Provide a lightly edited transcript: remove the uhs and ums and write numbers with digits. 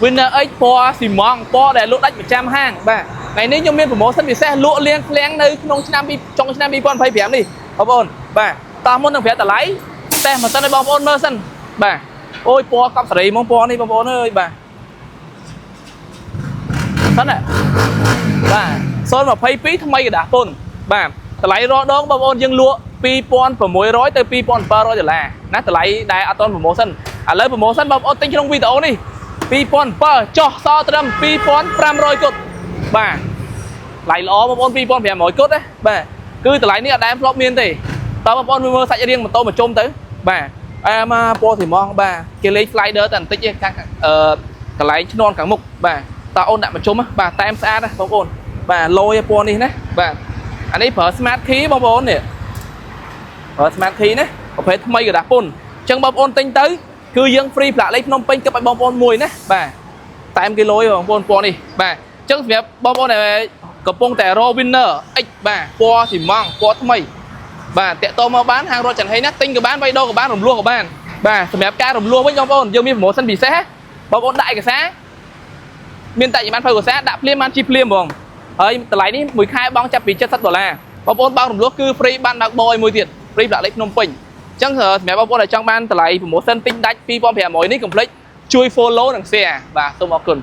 Winner X ពណ៌ស៊ីម៉ងពណ៌ដែលលក់ដាច់ប្រចាំហាងបាទថ្ងៃនេះខ្ញុំមានប្រម៉ូសិនពិសេសលក់លៀងឃ្លាំងនៅក្នុងឆ្នាំចុងឆ្នាំ2025នេះបងប្អូនបាទតោះមុននឹងប្រាប់តម្លៃតែមិនសិនឲ្យបងប្អូនមើលសិនបាទអូយពណ៌កប់សេរីហ្មងពណ៌នេះបងប្អូនអើយបាទសិនណាបាទ022ថ្មីกระดาษពុនបាទតម្លៃរដងបងប្អូនយើងលក់2600ទៅ2700 $ណាតម្លៃដែលអត់ទាន់ប្រម៉ូសិនឥឡូវប្រម៉ូសិនបងប្អូនទិញក្នុងវីដេអូនេះ2007ចុះសល់ត្រឹម2500 គត់បាទថ្លៃល្អបងប្អូន2500 គត់ណាបាទគឺតម្លៃនេះអត់ដែលធ្លាប់មានទេតើបងប្អូនមើលសាច់រៀងម៉ូតូមកជុំទៅបាទមកពណ៌ស៊ីម៉ងបាទគេលេខ slider តែបន្តិចទេខាងកន្លែងឈ្នាន់ខាងមុខបាទតើអូនដាក់មកជុំបាទតែមស្អាតណាបងប្អូនបាទលយពណ៌នេះណាបាទអានេះប្រើ smart key បងប្អូននេះប្រើ smart key ណាប្រភេទថ្មីกระดาษពុនអញ្ចឹងបងប្អូនទិញទៅគឺយើង free ផ្លាកលេខភ្នំពេញគិតឲ្យបងប្អូនមួយណាបាទតែមគីឡូបងប្អូនពណ៌នេះបាទអញ្ចឹងសម្រាប់បងប្អូនដែលកំពុងតែរក winner X បាទពណ៌ស៊ីម៉ងពណ៌ថ្មីបាទតាក់ទងមកបានហាងរត់ចន្ទហេណាទិញក៏បានវាយដូរក៏បានរំលោះក៏បានបាទសម្រាប់ការរំលោះវិញបងប្អូនយើងមានប្រម៉ូសិនពិសេសបងប្អូនដាក់ឯកសារមានតែចំណានភៅឯកសារដាក់ភ្លាមបានជីភ្លាមហ្មងហើយតម្លៃនេះមួយខែបង់ចាប់ពី$70បងប្អូនបង់រំលោះគឺ free បានបើកបរឲ្យមួយទៀត free ផ្លាកលេខភ្នំពេញអញ្ចឹងសម្រាប់បងប្អូនដែលចង់បានតម្លៃប្រម៉ូសិនទិញដាច់2500នេះកុំភ្លេចជួយ follow និង share បាទសូមអរគុណ